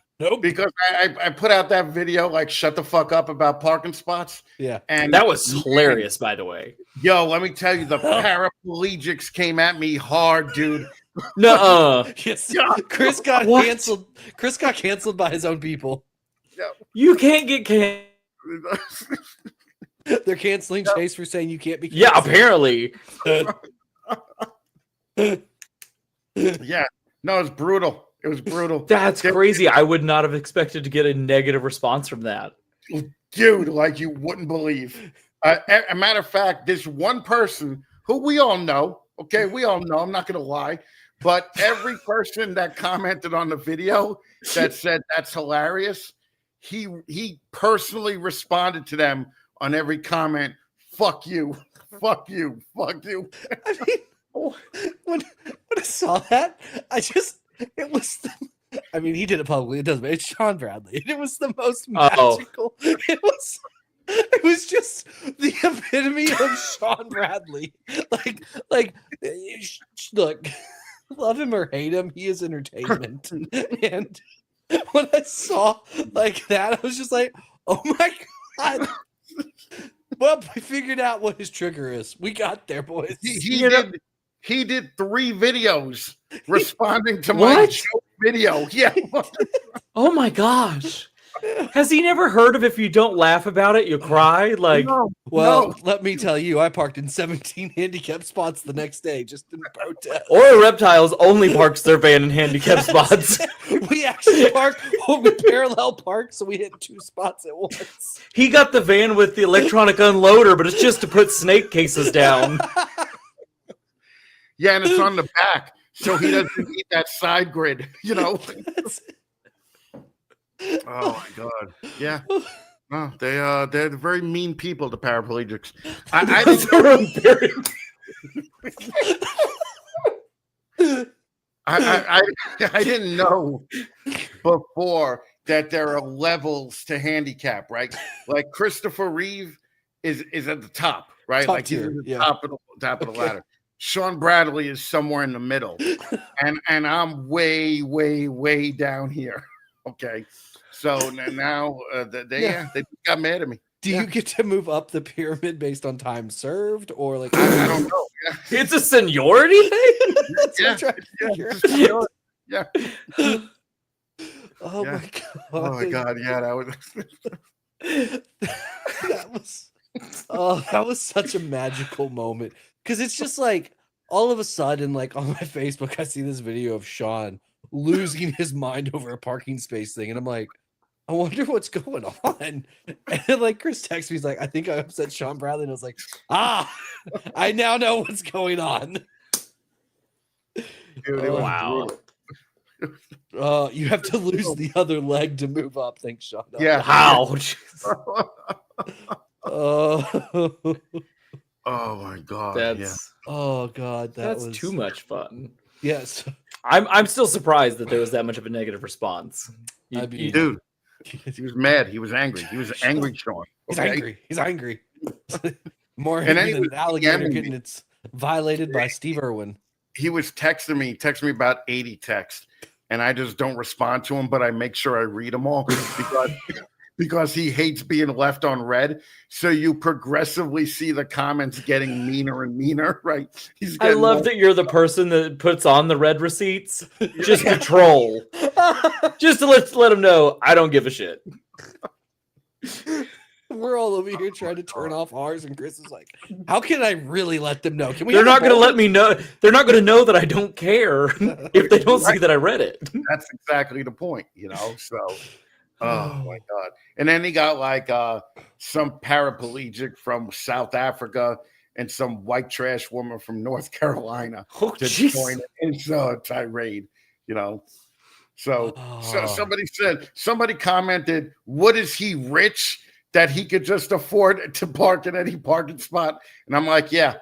Because I put out that video like shut the fuck up about parking spots. Yeah. And That was hilarious, by the way. Yo, let me tell you, the paraplegics came at me hard, dude. Nuh-uh. Yes. Chris got canceled. Chris got canceled by his own people. You can't get canceled. They're canceling Chase for saying you can't be canceled. Yeah, apparently. Yeah. No, it's brutal. It was brutal. That's crazy. I would not have expected to get a negative response from that. Dude, like you wouldn't believe. A matter of fact, this one person who we all know, okay, we all know, I'm not going to lie, but every person that commented on the video that said that's hilarious, he personally responded to them on every comment, fuck you, fuck you, fuck you. I mean, when I saw that, it was, I mean, he did it publicly. It doesn't matter. It's Sean Bradley. It was the most magical. It was just the epitome of Sean Bradley. Like, look, love him or hate him, he is entertainment. And when I saw like that, I was just like, oh my God. Well, we figured out what his trigger is. We got there, boys. He did 3 videos responding to my joke video. Yeah. Oh my gosh. Has he never heard of if you don't laugh about it, you cry? Like, let me tell you, I parked in 17 handicap spots the next day just in protest. Or Reptiles only parks their van in handicap spots. We actually we parallel park, so we hit 2 spots at once. He got the van with the electronic unloader, but it's just to put snake cases down. Yeah, and it's on the back, so he doesn't need that side grid, you know. Oh my god. Yeah. No, they're very mean people, the paraplegics. I Those didn't are very- I didn't know before that there are levels to handicap, right? Like Christopher Reeve is at the top, right? Top Like he's tier, at the yeah. top of the ladder. Sean Bradley is somewhere in the middle, and I'm way down here. Okay, so now they got mad at me. Do you get to move up the pyramid based on time served, or like I don't know. Yeah. It's a seniority thing. That's what I'm trying to figure out. Yeah. Oh Yeah. my god! Oh my god! Yeah, that was. that was such a magical moment, because it's just like all of a sudden, like on my Facebook, I see this video of Sean losing his mind over a parking space thing, and I'm like, I wonder what's going on. And then, like, Chris texts me, he's like, I think I upset Sean Bradley, and I was like, I now know what's going on. Dude, it was Wow. You have to lose the other leg to move up. Thanks, Sean. Yeah. Wow. Oh my god! That's Oh god, that's was too much fun. Yes. I'm still surprised that there was that much of a negative response. I mean, dude, he was mad. He was angry. He was angry, Sean. He's okay? angry. He's angry. More And then angry he than was an alligator DMing getting me. its violated by Steve Irwin. He was texting me about 80 texts, and I just don't respond to him, but I make sure I read them all because he hates being left on red. So you progressively see the comments getting meaner and meaner, right? I love that you're the person that puts on the red receipts just to troll, just to let him know I don't give a shit. We're all over here trying to turn off ours, and Chris is like, "How can I really let them know? Can we?" They're not going to let me know. They're not going to know that I don't care if they don't see that I read it. That's exactly the point, you know. So, oh my god! And then he got like some paraplegic from South Africa and some white trash woman from North Carolina to join in his tirade, you know. So somebody commented, "What is he rich that he could just afford to park in any parking spot?" And I'm like, yeah,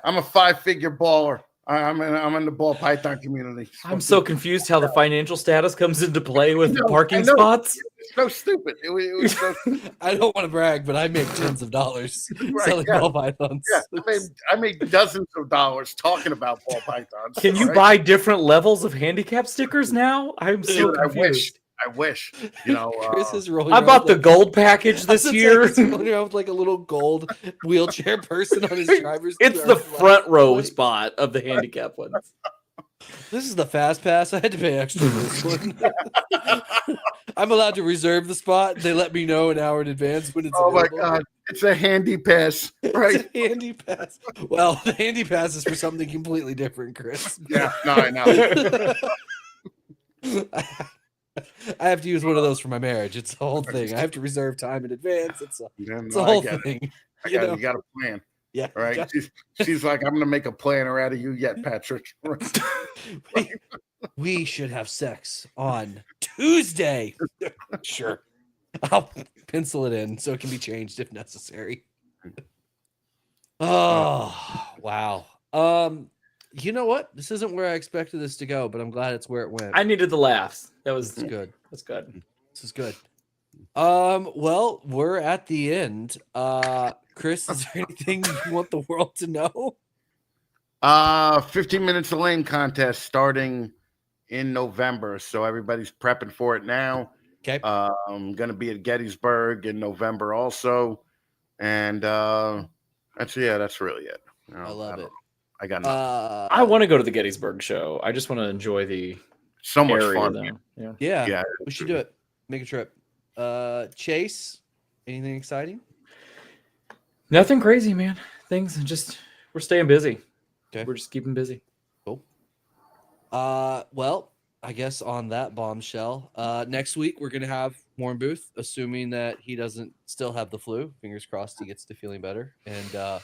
I'm a 5-figure baller. I'm in the ball python community. I'm so confused how the financial status comes into play with parking spots. It's so stupid. It was so stupid. I don't want to brag, but I make tens of dollars selling ball pythons. Yeah, I made dozens of dollars talking about ball pythons. Can you buy different levels of handicap stickers now? I'm so Dude, confused. I wish, you know. Chris is rolling I around bought the like- gold package this year. He's rolling around with like a little gold wheelchair person on his driver's. It's the front row spot of the handicap ones. This is the fast pass. I had to pay extra for this one. I'm allowed to reserve the spot. They let me know an hour in advance when it's available. My god, it's a handy pass, right? It's a handy pass. Well, the handy pass is for something completely different, Chris. Yeah, no, I know. I have to use one of those for my marriage. It's the whole thing. I have to reserve time in advance. It's a whole thing. You got a plan. Yeah. Right. She's like, I'm going to make a planner out of you yet, Patrick. We should have sex on Tuesday. Sure. I'll pencil it in so it can be changed if necessary. Oh, wow. You know what? This isn't where I expected this to go, but I'm glad it's where it went. I needed the laughs. That's good. That's good. This is good. Well, we're at the end. Chris, is there anything you want the world to know? 15 minutes of lane contest starting in November, so everybody's prepping for it now. Okay. I'm gonna be at Gettysburg in November also, and that's really it. I love it. I got nothing. I want to go to the Gettysburg show. I just want to enjoy the so much area, fun. though. Yeah, we should do it. Make a trip. Chase, anything exciting? Nothing crazy, man. Things we're staying busy. Okay. We're just keeping busy. Cool. Well, I guess on that bombshell, next week we're gonna have Warren Booth, assuming that he doesn't still have the flu. Fingers crossed he gets to feeling better. And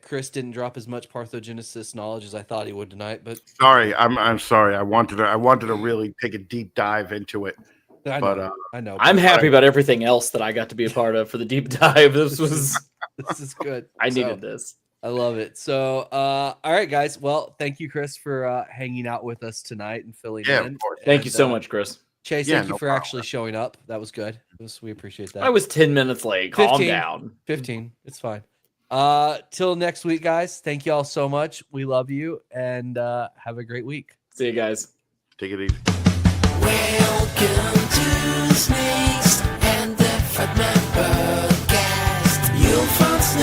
Chris didn't drop as much Parthenogenesis knowledge as I thought he would tonight, but Sorry, I'm sorry. I wanted to really take a deep dive into it. I But know, I know. I'm but happy about everything else that I got to be a part of for the deep dive. This was this is good. I So, needed this. I love it. So, all right, guys. Well, thank you, Chris, for hanging out with us tonight and filling Yeah, in. of course. Thank you And, so much, Chris. Chase. Yeah, Thank you no for problem. actually showing up. That was good. We appreciate that. I was 10 minutes late. Calm 15. down. 15. It's fine. Till next week, guys. Thank you all so much. We love you and have a great week. See you guys. Take it easy. Welcome to Snakes and the Fragment Podcast. You'll find snakes.